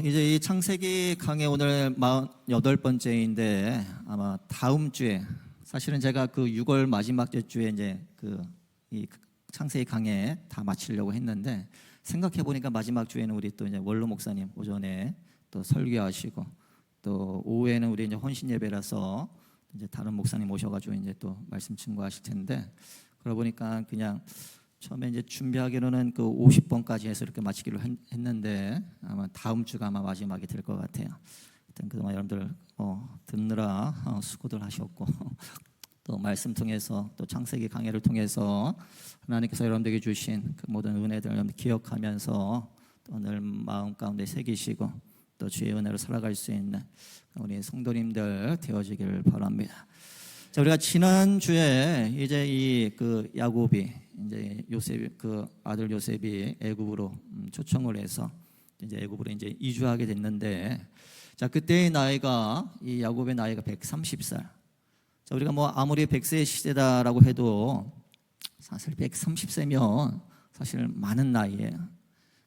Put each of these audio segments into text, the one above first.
이제 이 창세기 강의 오늘 48번째인데 아마 다음 주에 사실은 제가 그 6월 마지막 주에 이제 이 창세기 강의 다 마치려고 했는데 생각해 보니까 마지막 주에는 우리 또 이제 원로 목사님 오전에 또 설교하시고 또 오후에는 우리 이제 혼신 예배라서 이제 다른 목사님 오셔가지고 이제 또 말씀 증거하실 텐데 그러다 보니까 그냥 처음에 이제 준비하기로는 그 50번까지 해서 이렇게 마치기로 했는데 아마 다음 주가 아마 마지막이 될 것 같아요. 하여튼 그동안 여러분들 듣느라 수고들 하셨고 또 말씀 통해서 또 창세기 강해를 통해서 하나님께서 여러분들에게 주신 그 모든 은혜들 여러분들 기억하면서 또 늘 마음 가운데 새기시고 또 주의 은혜로 살아갈 수 있는 우리 성도님들 되어지기를 바랍니다. 자, 우리가 지난 주에 이제 이 야곱이 이제 요셉 아들 요셉이 애굽으로 초청을 해서 이제 애굽으로 이제 이주하게 됐는데, 자 그때의 나이가 이 야곱의 나이가 130살. 자 우리가 뭐 아무리 100세 시대다라고 해도 사실 130세면 사실 많은 나이예요.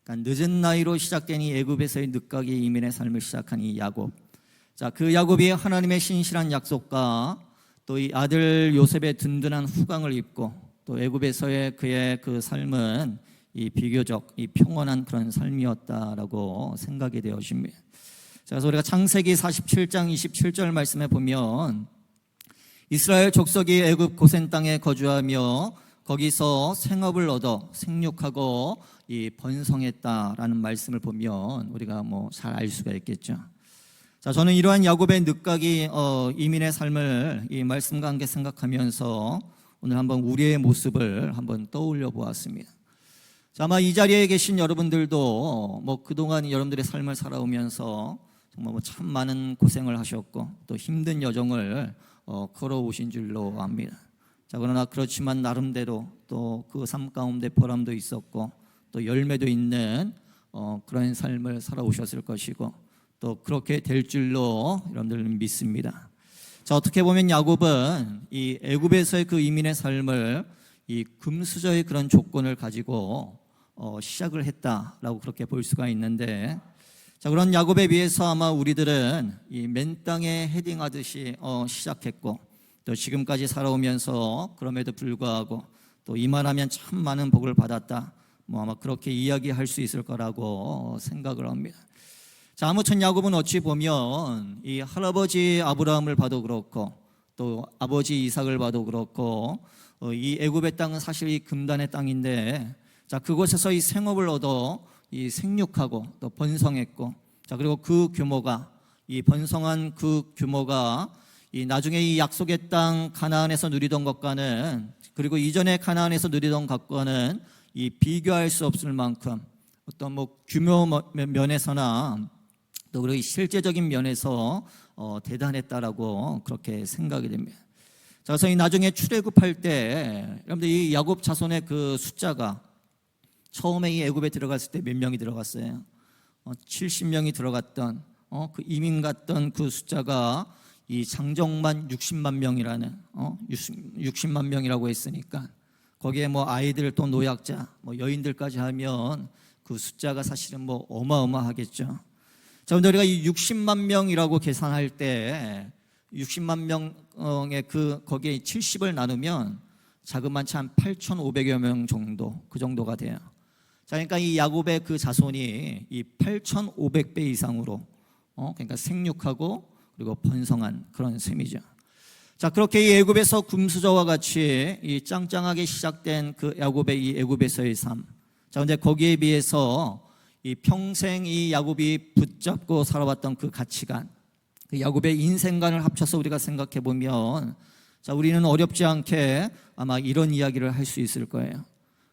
그러니까 늦은 나이로 시작된 이 애굽에서의 늦가기 이민의 삶을 시작한 이 야곱. 자 그 야곱이 하나님의 신실한 약속과 또 이 아들 요셉의 든든한 후광을 입고 또 애굽에서의 그의 그 삶은 이 비교적 이 평온한 그런 삶이었다라고 생각이 되어집니다. 그래서 우리가 창세기 47장 27절 말씀에 보면 이스라엘 족속이 애굽 고센 땅에 거주하며 거기서 생업을 얻어 생육하고 이 번성했다라는 말씀을 보면 우리가 뭐 잘 알 수가 있겠죠. 자, 저는 이러한 야곱의 늦가기 이민의 삶을 이 말씀과 함께 생각하면서 오늘 한번 우리의 모습을 한번 떠올려 보았습니다. 자, 아마 이 자리에 계신 여러분들도 뭐 그동안 여러분들의 삶을 살아오면서 정말 뭐 참 많은 고생을 하셨고 또 힘든 여정을 걸어오신 줄로 압니다. 자, 그러나 그렇지만 나름대로 또 그 삶 가운데 보람도 있었고 또 열매도 있는 그런 삶을 살아오셨을 것이고 또 그렇게 될 줄로 여러분들 믿습니다. 자, 어떻게 보면 야곱은 이 애굽에서의 그 이민의 삶을 이 금수저의 그런 조건을 가지고 시작을 했다라고 그렇게 볼 수가 있는데, 자 그런 야곱에 비해서 아마 우리들은 이 맨 땅에 헤딩하듯이 시작했고 또 지금까지 살아오면서 그럼에도 불구하고 또 이만하면 참 많은 복을 받았다, 뭐 아마 그렇게 이야기할 수 있을 거라고 생각을 합니다. 자, 아무튼 야곱은 어찌 보면 이 할아버지 아브라함을 봐도 그렇고 또 아버지 이삭을 봐도 그렇고 이 애굽의 땅은 사실 이 금단의 땅인데, 자 그곳에서 이 생업을 얻어 이 생육하고 또 번성했고, 자 그리고 그 규모가 이 번성한 그 규모가 이 나중에 이 약속의 땅 가나안에서 누리던 것과는, 그리고 이전에 가나안에서 누리던 것과는 이 비교할 수 없을 만큼 어떤 뭐 규모 면에서나 또 그리고 실제적인 면에서 대단했다라고 그렇게 생각이 됩니다. 자, 그래서 이 나중에 출애굽할 때 여러분들 이 야곱 자손의 그 숫자가 처음에 이 애굽에 들어갔을 때 몇 명이 들어갔어요? 70명이 들어갔던 그 이민 갔던 그 숫자가 이 장정만 60만 명이라는 60만 명이라고 했으니까 거기에 뭐 아이들 또 노약자 뭐 여인들까지 하면 그 숫자가 사실은 뭐 어마어마하겠죠. 자, 근데 우리가 이 60만 명이라고 계산할 때 60만 명의 거기에 70을 나누면 자그마치 한 8,500여 명 정도, 그 정도가 돼요. 자, 그러니까 이 야곱의 그 자손이 이 8,500배 이상으로 그러니까 생육하고 그리고 번성한 그런 셈이죠. 자, 그렇게 이 애굽에서 금수저와 같이 이 짱짱하게 시작된 그 야곱의 이 애굽에서의 삶. 자, 근데 거기에 비해서 이 평생 이 야곱이 붙잡고 살아왔던 그 가치관, 그 야곱의 인생관을 합쳐서 우리가 생각해 보면, 자 우리는 어렵지 않게 아마 이런 이야기를 할 수 있을 거예요.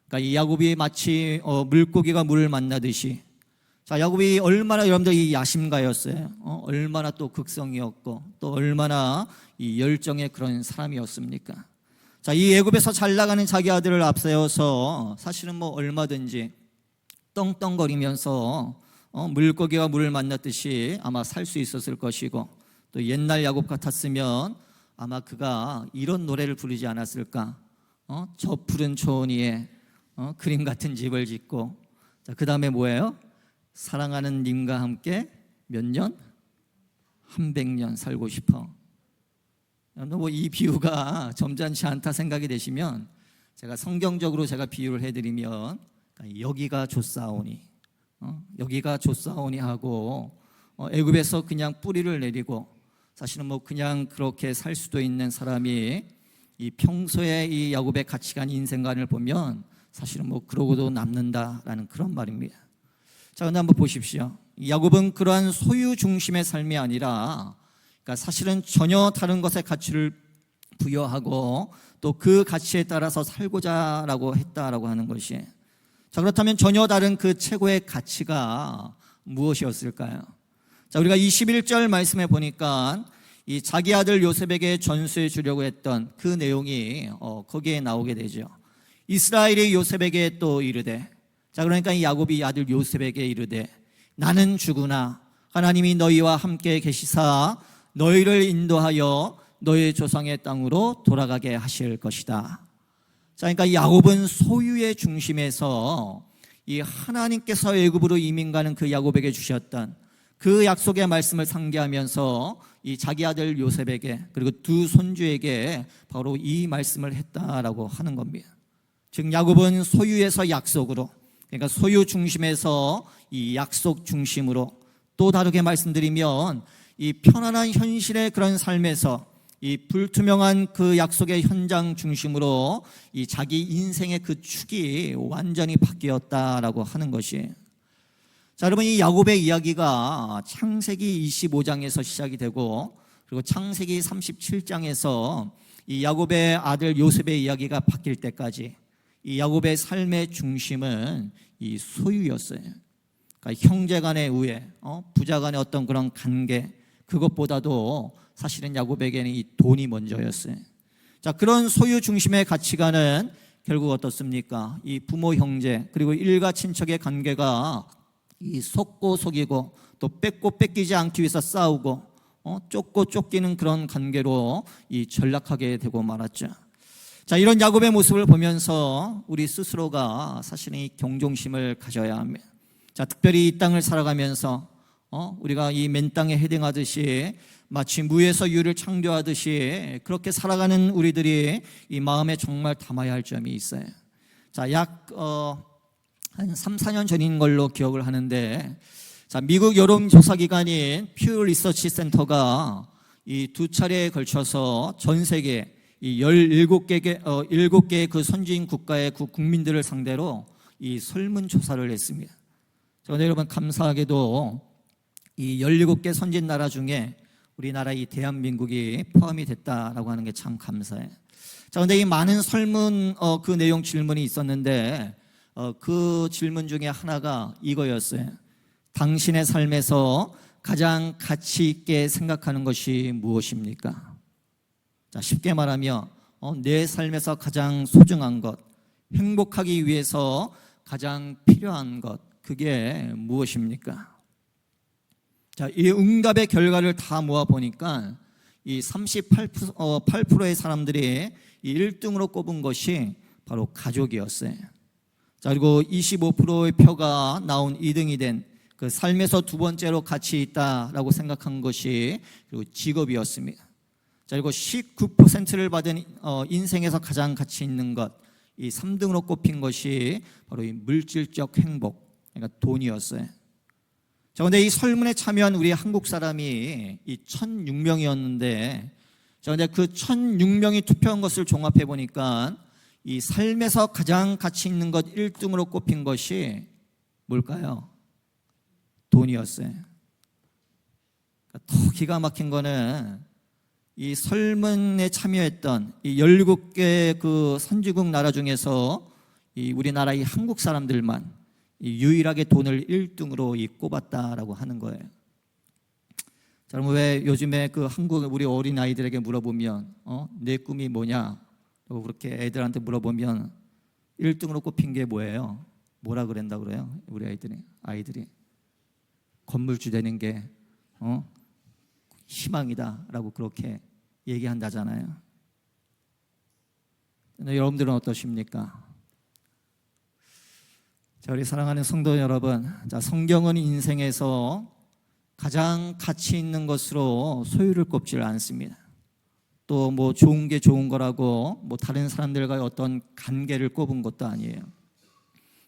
그러니까 이 야곱이 마치 물고기가 물을 만나듯이, 자 야곱이 얼마나 여러분들 이 야심가였어요. 얼마나 또 극성이었고 또 얼마나 이 열정의 그런 사람이었습니까? 자, 이 애굽에서 잘 나가는 자기 아들을 앞세워서 사실은 뭐 얼마든지 떵떵거리면서 물고기가 물을 만났듯이 아마 살 수 있었을 것이고, 또 옛날 야곱 같았으면 아마 그가 이런 노래를 부르지 않았을까? 저 푸른 초원 위에 그림 같은 집을 짓고, 자, 그 다음에 뭐예요? 사랑하는 님과 함께 몇 년? 100년 살고 싶어. 뭐 이 비유가 점잖지 않다 생각이 되시면 제가 성경적으로 제가 비유를 해드리면 여기가 좋사오니 여기가 좋사오니 하고 애굽에서 그냥 뿌리를 내리고 사실은 뭐 그냥 그렇게 살 수도 있는 사람이 이 평소에 이 야곱의 가치관 인생관을 보면 사실은 뭐 그러고도 남는다라는 그런 말입니다. 자, 근데 한번 보십시오. 야곱은 그러한 소유 중심의 삶이 아니라 그러니까 사실은 전혀 다른 것에 가치를 부여하고 또 그 가치에 따라서 살고자라고 했다라고 하는 것이, 자, 그렇다면 전혀 다른 그 최고의 가치가 무엇이었을까요? 자, 우리가 21절 말씀에 보니까 이 자기 아들 요셉에게 전수해 주려고 했던 그 내용이 거기에 나오게 되죠. 이스라엘이 요셉에게 또 이르되, 자, 그러니까 이 야곱이 아들 요셉에게 이르되 나는 죽으나 하나님이 너희와 함께 계시사 너희를 인도하여 너희 조상의 땅으로 돌아가게 하실 것이다. 자, 그러니까 야곱은 소유의 중심에서 이 하나님께서 애굽으로 이민 가는 그 야곱에게 주셨던 그 약속의 말씀을 상기하면서 이 자기 아들 요셉에게 그리고 두 손주에게 바로 이 말씀을 했다라고 하는 겁니다. 즉 야곱은 소유에서 약속으로, 그러니까 소유 중심에서 이 약속 중심으로, 또 다르게 말씀드리면 이 편안한 현실의 그런 삶에서 이 불투명한 그 약속의 현장 중심으로 이 자기 인생의 그 축이 완전히 바뀌었다라고 하는 것이, 자, 여러분, 이 야곱의 이야기가 창세기 25장에서 시작이 되고 그리고 창세기 37장에서 이 야곱의 아들 요셉의 이야기가 바뀔 때까지 이 야곱의 삶의 중심은 이 소유였어요. 그러니까 형제 간의 우애, 부자 간의 어떤 그런 관계, 그것보다도 사실은 야곱에게는 이 돈이 먼저였어요. 자, 그런 소유 중심의 가치관은 결국 어떻습니까? 이 부모 형제 그리고 일가 친척의 관계가 이 속고 속이고 또 뺏고 뺏기지 않기 위해서 싸우고 쫓고 쫓기는 그런 관계로 이 전락하게 되고 말았죠. 자, 이런 야곱의 모습을 보면서 우리 스스로가 사실은 이 경종심을 가져야 합니다. 자, 특별히 이 땅을 살아가면서 우리가 이 맨 땅에 헤딩하듯이 마치 무에서 유를 창조하듯이 그렇게 살아가는 우리들이 이 마음에 정말 담아야 할 점이 있어요. 자, 약 한 3, 4년 전인 걸로 기억을 하는데, 자, 미국 여론조사기관인 퓨 리서치 센터가 이 두 차례에 걸쳐서 전 세계 이 17개의 그 선진 국가의 그 국민들을 상대로 이 설문조사를 했습니다. 그런데 여러분, 감사하게도 이 17개 선진 나라 중에 우리나라 이 대한민국이 포함이 됐다라고 하는 게 참 감사해요. 자, 그런데 이 많은 설문 그 내용 질문이 있었는데 그 질문 중에 하나가 이거였어요. 당신의 삶에서 가장 가치 있게 생각하는 것이 무엇입니까? 자, 쉽게 말하면 내 삶에서 가장 소중한 것, 행복하기 위해서 가장 필요한 것, 그게 무엇입니까? 자, 이 응답의 결과를 다 모아 보니까 이 38%의 사람들이 이 1등으로 꼽은 것이 바로 가족이었어요. 자, 그리고 25%의 표가 나온 2등이 된 그 삶에서 두 번째로 가치 있다라고 생각한 것이 그리고 직업이었습니다. 자, 그리고 19%를 받은 인생에서 가장 가치 있는 것, 이 3등으로 꼽힌 것이 바로 이 물질적 행복, 그러니까 돈이었어요. 자, 그런데 이 설문에 참여한 우리 한국 사람이 이 1,006명이었는데, 자, 근데 그 1,006명이 투표한 것을 종합해 보니까 이 삶에서 가장 가치 있는 것 1등으로 꼽힌 것이 뭘까요? 돈이었어요. 더 기가 막힌 거는 이 설문에 참여했던 이 17개 그 선진국 나라 중에서 이 우리나라 이 한국 사람들만 이 유일하게 돈을 1등으로 이 꼽았다라고 하는 거예요. 자, 그럼 왜 요즘에 그 한국 우리 어린 아이들에게 물어보면 내 꿈이 뭐냐? 라고 그렇게 애들한테 물어보면 1등으로 꼽힌 게 뭐예요? 뭐라 그랬다 그래요? 우리 아이들이 건물주 되는 게 희망이다라고 그렇게 얘기한다잖아요. 근데 여러분들은 어떠십니까? 자, 우리 사랑하는 성도 여러분, 자, 성경은 인생에서 가장 가치 있는 것으로 소유를 꼽지를 않습니다. 또 뭐 좋은 게 좋은 거라고 뭐 다른 사람들과의 어떤 관계를 꼽은 것도 아니에요.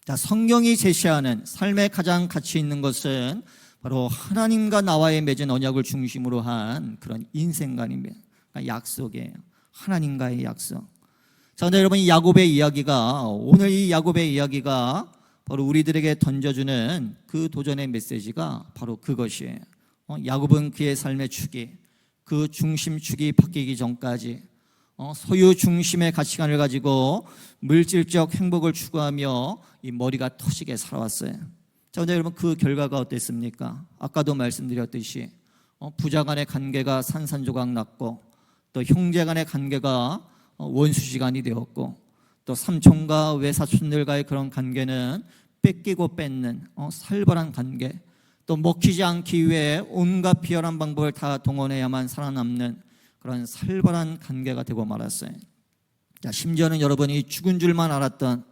자, 성경이 제시하는 삶의 가장 가치 있는 것은 바로 하나님과 나와의 맺은 언약을 중심으로 한 그런 인생관입니다. 그러니까 약속이에요. 하나님과의 약속. 자, 근데 여러분, 이 야곱의 이야기가, 오늘 이 야곱의 이야기가 바로 우리들에게 던져주는 그 도전의 메시지가 바로 그것이에요. 야곱은 그의 삶의 축이, 그 중심축이 바뀌기 전까지 소유 중심의 가치관을 가지고 물질적 행복을 추구하며 이 머리가 터지게 살아왔어요. 자, 근데 여러분, 그 결과가 어땠습니까? 아까도 말씀드렸듯이 부자 간의 관계가 산산조각 났고, 또 형제 간의 관계가 원수지간이 되었고, 또 삼촌과 외사촌들과의 그런 관계는 뺏기고 뺏는 살벌한 관계, 또 먹히지 않기 위해 온갖 비열한 방법을 다 동원해야만 살아남는 그런 살벌한 관계가 되고 말았어요. 자, 심지어는 여러분이 죽은 줄만 알았던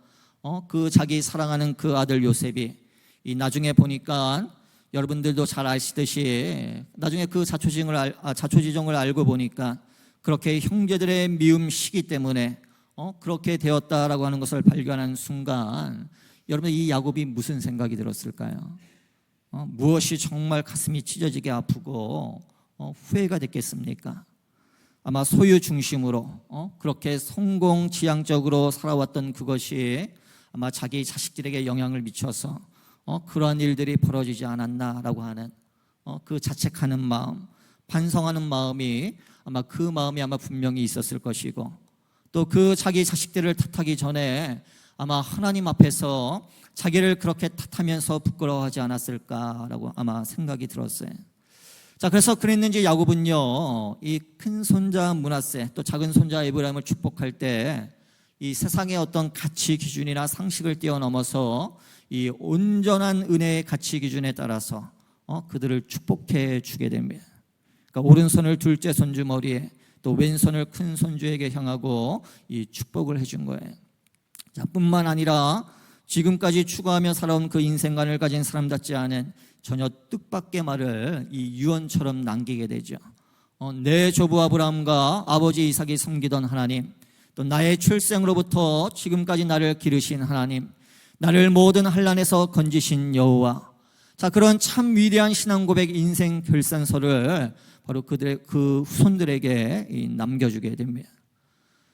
그 자기 사랑하는 그 아들 요셉이 이 나중에 보니까 여러분들도 잘 아시듯이 나중에 그 자초지종을 알고 보니까 그렇게 형제들의 미움 시기 때문에 그렇게 되었다라고 하는 것을 발견한 순간, 여러분, 이 야곱이 무슨 생각이 들었을까요? 무엇이 정말 가슴이 찢어지게 아프고 후회가 됐겠습니까? 아마 소유 중심으로 그렇게 성공지향적으로 살아왔던 그것이 아마 자기 자식들에게 영향을 미쳐서 그러한 일들이 벌어지지 않았나라고 하는 그 자책하는 마음, 반성하는 마음이 아마 그 마음이 아마 분명히 있었을 것이고, 또 그 자기 자식들을 탓하기 전에 아마 하나님 앞에서 자기를 그렇게 탓하면서 부끄러워하지 않았을까라고 아마 생각이 들었어요. 자, 그래서 그랬는지 야곱은요, 이 큰 손자 므낫세, 또 작은 손자 에브라임을 축복할 때 이 세상의 어떤 가치 기준이나 상식을 뛰어넘어서 이 온전한 은혜의 가치 기준에 따라서 그들을 축복해 주게 됩니다. 그러니까 오른손을 둘째 손주 머리에, 또 왼손을 큰 손주에게 향하고 이 축복을 해준 거예요. 자, 뿐만 아니라 지금까지 추구하며 살아온 그 인생관을 가진 사람답지 않은 전혀 뜻밖의 말을 이 유언처럼 남기게 되죠. 내 조부 아브라함과 아버지 이삭이 섬기던 하나님, 또 나의 출생으로부터 지금까지 나를 기르신 하나님, 나를 모든 환난에서 건지신 여호와. 자, 그런 참 위대한 신앙 고백, 인생 결산서를 바로 그 후손들에게 남겨주게 됩니다.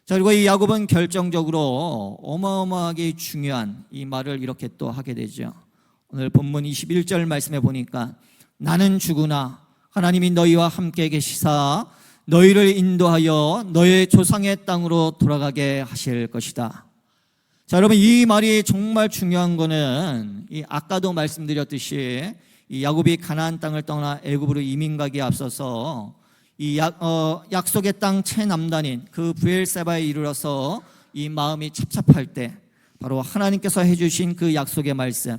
자, 그리고 이 야곱은 결정적으로 어마어마하게 중요한 이 말을 이렇게 또 하게 되죠. 오늘 본문 21절 말씀에 보니까 나는 주구나 하나님이 너희와 함께 계시사 너희를 인도하여 너의 조상의 땅으로 돌아가게 하실 것이다. 자, 여러분, 이 말이 정말 중요한 거는 이 아까도 말씀드렸듯이 이 야곱이 가나안 땅을 떠나 애굽으로 이민 가기에 앞서서 이 약속의 땅 최남단인 그 브엘세바에 이르러서 이 마음이 찹찹할 때 바로 하나님께서 해주신 그 약속의 말씀,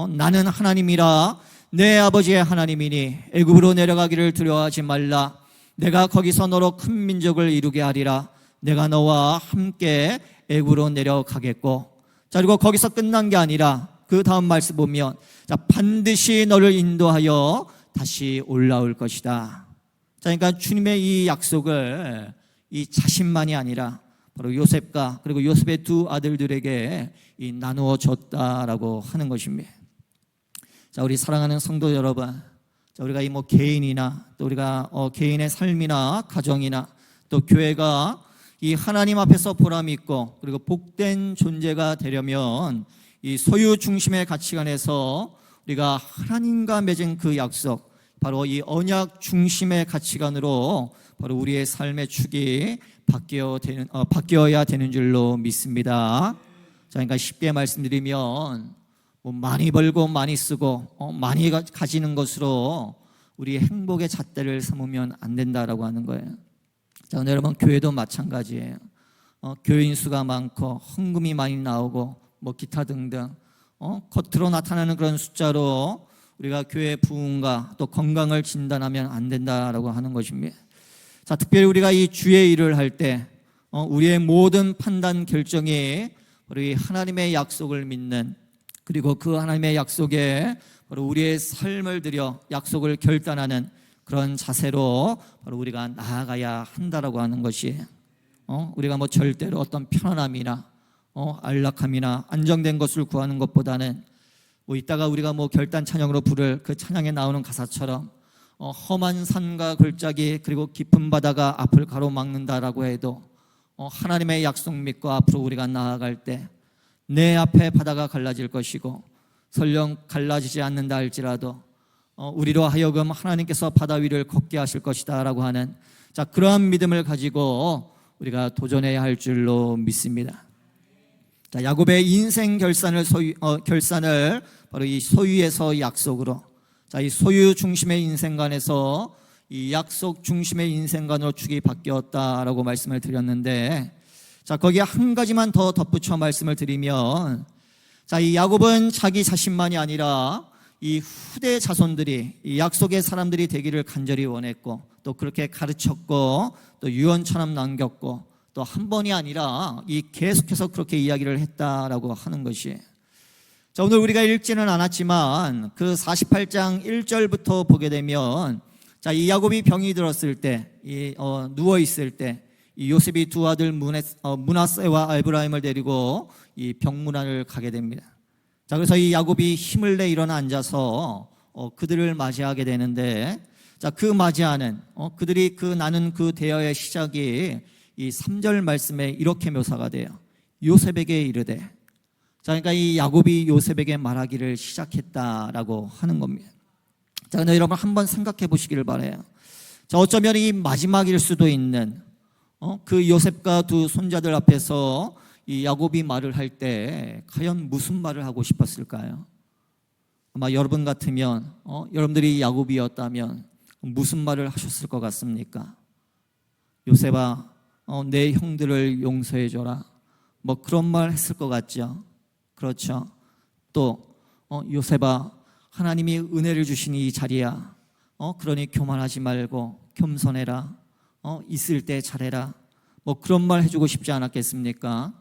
나는 하나님이라 내 아버지의 하나님이니 애굽으로 내려가기를 두려워하지 말라. 내가 거기서 너로 큰 민족을 이루게 하리라. 내가 너와 함께 애굽으로 내려가겠고. 자, 그리고 거기서 끝난 게 아니라 그 다음 말씀 보면, 자, 반드시 너를 인도하여 다시 올라올 것이다. 자, 그러니까 주님의 이 약속을 이 자신만이 아니라 바로 요셉과 그리고 요셉의 두 아들들에게 이 나누어 줬다라고 하는 것입니다. 자, 우리 사랑하는 성도 여러분, 자, 우리가 이 뭐 개인이나 또 우리가 개인의 삶이나 가정이나 또 교회가 이 하나님 앞에서 보람 있고 그리고 복된 존재가 되려면 이 소유 중심의 가치관에서 우리가 하나님과 맺은 그 약속, 바로 이 언약 중심의 가치관으로 바로 우리의 삶의 축이 바뀌어야 되는 줄로 믿습니다. 자, 그러니까 쉽게 말씀드리면 뭐 많이 벌고 많이 쓰고 많이 가지는 것으로 우리의 행복의 잣대를 삼으면 안 된다라고 하는 거예요. 자, 오늘 여러분, 교회도 마찬가지예요. 교인 수가 많고 헌금이 많이 나오고 뭐 기타 등등 겉으로 나타나는 그런 숫자로 우리가 교회 부흥과 또 건강을 진단하면 안 된다라고 하는 것입니다. 자, 특별히 우리가 이 주의 일을 할 때 우리의 모든 판단 결정이 우리 하나님의 약속을 믿는 그리고 그 하나님의 약속에 바로 우리의 삶을 들여 약속을 결단하는 그런 자세로 바로 우리가 나아가야 한다라고 하는 것이 우리가 뭐 절대로 어떤 편안함이나 안락함이나 안정된 것을 구하는 것보다는 뭐 이따가 우리가 뭐 결단 찬양으로 부를 그 찬양에 나오는 가사처럼 험한 산과 골짜기 그리고 깊은 바다가 앞을 가로막는다라고 해도 하나님의 약속 믿고 앞으로 우리가 나아갈 때 내 앞에 바다가 갈라질 것이고 설령 갈라지지 않는다 할지라도 우리로 하여금 하나님께서 바다 위를 걷게 하실 것이다 라고 하는 그러한 믿음을 가지고 우리가 도전해야 할 줄로 믿습니다. 야곱의 인생 결산을 바로 이 소유에서 약속으로 이 소유 중심의 인생관에서 이 약속 중심의 인생관으로 축이 바뀌었다라고 말씀을 드렸는데, 거기에 한 가지만 더 덧붙여 말씀을 드리면, 이 야곱은 자기 자신만이 아니라 이 후대 자손들이 이 약속의 사람들이 되기를 간절히 원했고 또 그렇게 가르쳤고 또 유언처럼 남겼고 또 한 번이 아니라 이 계속해서 그렇게 이야기를 했다라고 하는 것이, 오늘 우리가 읽지는 않았지만 그 48장 1절부터 보게 되면 이 야곱이 병이 들었을 때, 누워 있을 때 이 요셉이 두 아들 므낫세와 에브라임을 데리고 이 병문안을 가게 됩니다. 그래서 이 야곱이 힘을 내 일어나 앉아서 그들을 맞이하게 되는데, 그 맞이하는 그들이 나는 그 대화의 시작이 이 3절 말씀에 이렇게 묘사가 돼요. 요셉에게 이르되. 그러니까 이 야곱이 요셉에게 말하기를 시작했다라고 하는 겁니다. 근데 여러분 한번 생각해 보시기를 바라요. 어쩌면 이 마지막일 수도 있는 그 요셉과 두 손자들 앞에서 이 야곱이 말을 할 때 과연 무슨 말을 하고 싶었을까요? 아마 여러분 같으면 여러분들이 야곱이었다면 무슨 말을 하셨을 것 같습니까? 요셉아, 내 형들을 용서해 줘라, 뭐 그런 말 했을 것 같죠. 그렇죠. 또 요셉아, 하나님이 은혜를 주신 이 자리야, 그러니 교만하지 말고 겸손해라, 있을 때 잘해라, 뭐 그런 말 해주고 싶지 않았겠습니까?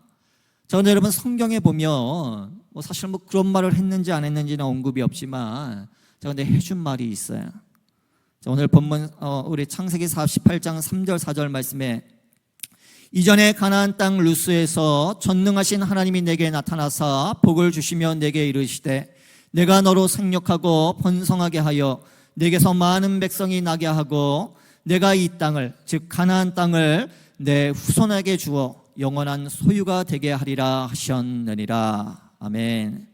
저는 여러분 성경에 보면 사실 뭐 그런 말을 했는지 안 했는지는 언급이 없지만 근데 해준 말이 있어요. 오늘 본문 우리 창세기 48장 3절 4절 말씀에, 이전에 가나안 땅 루스에서 전능하신 하나님이 내게 나타나사 복을 주시며 내게 이르시되 내가 너로 생육하고 번성하게 하여 내게서 많은 백성이 나게 하고 내가 이 땅을 즉 가나안 땅을 내 후손에게 주어 영원한 소유가 되게 하리라 하셨느니라. 아멘.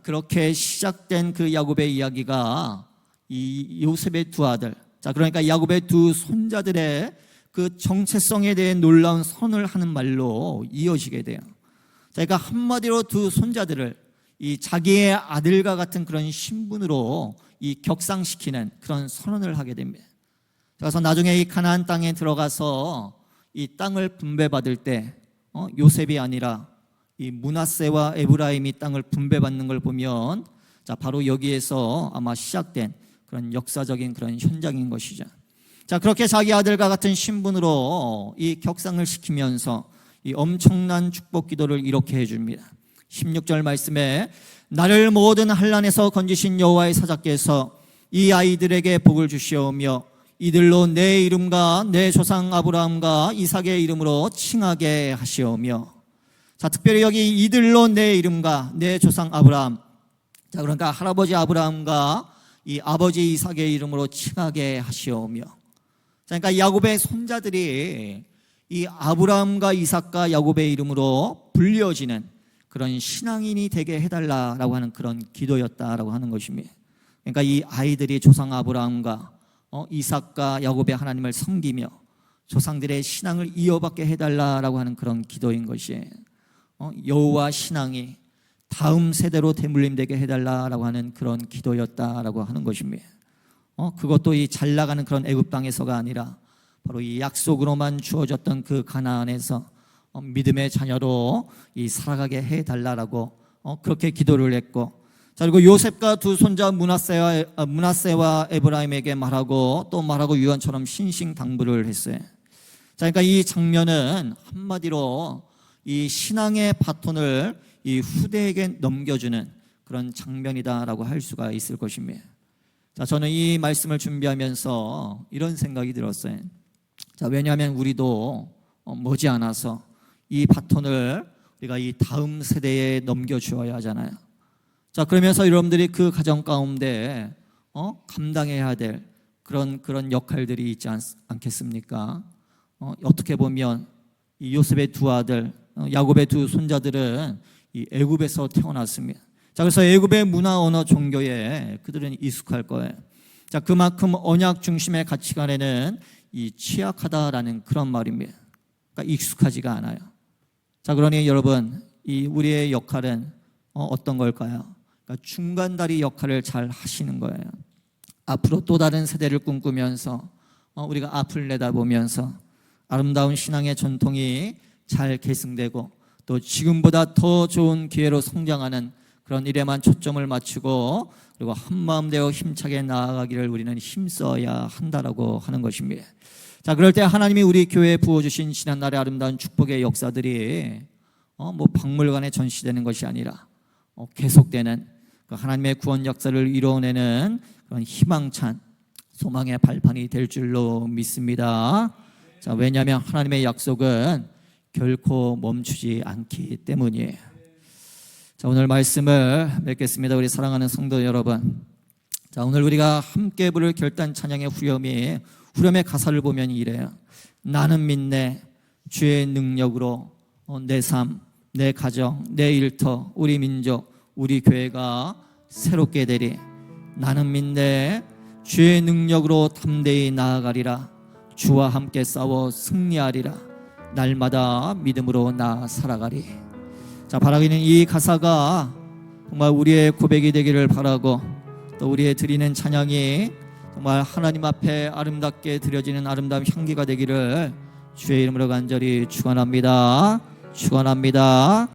그렇게 시작된 그 야곱의 이야기가 이 요셉의 두 아들, 그러니까 야곱의 두 손자들의 그 정체성에 대해 놀라운 선언을 하는 말로 이어지게 돼요. 그러니까 한마디로 두 손자들을 이 자기의 아들과 같은 그런 신분으로 이 격상시키는 그런 선언을 하게 됩니다. 그래서 나중에 이 가나안 땅에 들어가서 이 땅을 분배받을 때 요셉이 아니라 이 므낫세와 에브라임이 땅을 분배받는 걸 보면 바로 여기에서 아마 시작된 그런 역사적인 그런 현장인 것이죠. 그렇게 자기 아들과 같은 신분으로 이 격상을 시키면서 이 엄청난 축복 기도를 이렇게 해줍니다. 16절 말씀에 나를 모든 환난에서 건지신 여호와의 사자께서 이 아이들에게 복을 주시오며 이들로 내 이름과 내 조상 아브라함과 이삭의 이름으로 칭하게 하시오며. 특별히 여기 이들로 내 이름과 내 조상 아브라함, 그러니까 할아버지 아브라함과 이 아버지 이삭의 이름으로 칭하게 하시오며. 그러니까 야곱의 손자들이 이 아브라함과 이삭과 야곱의 이름으로 불려지는 그런 신앙인이 되게 해달라라고 하는 그런 기도였다라고 하는 것입니다. 그러니까 이 아이들이 조상 아브라함과 이삭과 야곱의 하나님을 섬기며 조상들의 신앙을 이어받게 해달라라고 하는 그런 기도인 것이, 여호와 신앙이 다음 세대로 대물림되게 해달라라고 하는 그런 기도였다라고 하는 것입니다. 그것도 이 잘 나가는 그런 애굽 땅에서가 아니라 바로 이 약속으로만 주어졌던 그 가나안에서 믿음의 자녀로 이 살아가게 해달라라고 그렇게 기도를 했고, 그리고 요셉과 두 손자 므낫세와 에브라임에게 말하고 또 말하고 유언처럼 신신당부를 했어요. 그러니까 이 장면은 한마디로 이 신앙의 바톤을 이 후대에게 넘겨주는 그런 장면이다라고 할 수가 있을 것입니다. 자, 저는 이 말씀을 준비하면서 이런 생각이 들었어요. 자, 왜냐하면 우리도 머지않아서 이 바톤을 우리가 이 다음 세대에 넘겨주어야 하잖아요. 자, 그러면서 여러분들이 그 가정 가운데 감당해야 될 그런 역할들이 있지 않겠습니까? 어떻게 보면 이 요셉의 두 아들, 야곱의 두 손자들은 이 애굽에서 태어났습니다. 자, 그래서 애굽의 문화, 언어, 종교에 그들은 익숙할 거예요. 자, 그만큼 언약 중심의 가치관에는 이 취약하다라는 그런 말입니다. 그러니까 익숙하지가 않아요. 자, 그러니 여러분, 이 우리의 역할은 어떤 걸까요? 그러니까 중간다리 역할을 잘 하시는 거예요. 앞으로 또 다른 세대를 꿈꾸면서 우리가 앞을 내다보면서 아름다운 신앙의 전통이 잘 계승되고 또 지금보다 더 좋은 기회로 성장하는 그런 일에만 초점을 맞추고 그리고 한마음 되어 힘차게 나아가기를 우리는 힘써야 한다라고 하는 것입니다. 자, 그럴 때 하나님이 우리 교회에 부어주신 지난날의 아름다운 축복의 역사들이 박물관에 전시되는 것이 아니라 계속되는 그 하나님의 구원 역사를 이루어내는 그런 희망찬 소망의 발판이 될 줄로 믿습니다. 자, 왜냐하면 하나님의 약속은 결코 멈추지 않기 때문이에요. 자, 오늘 말씀을 맺겠습니다. 우리 사랑하는 성도 여러분, 자, 오늘 우리가 함께 부를 결단 찬양의 후렴의 가사를 보면 이래요. 나는 믿네 주의 능력으로 내 삶, 내 가정, 내 일터, 우리 민족, 우리 교회가 새롭게 되리. 나는 믿네 주의 능력으로 담대히 나아가리라. 주와 함께 싸워 승리하리라. 날마다 믿음으로 나 살아가리. 자, 바라기는 이 가사가 정말 우리의 고백이 되기를 바라고 또 우리의 드리는 찬양이 정말 하나님 앞에 아름답게 드려지는 아름다운 향기가 되기를 주의 이름으로 간절히 축원합니다. 축원합니다.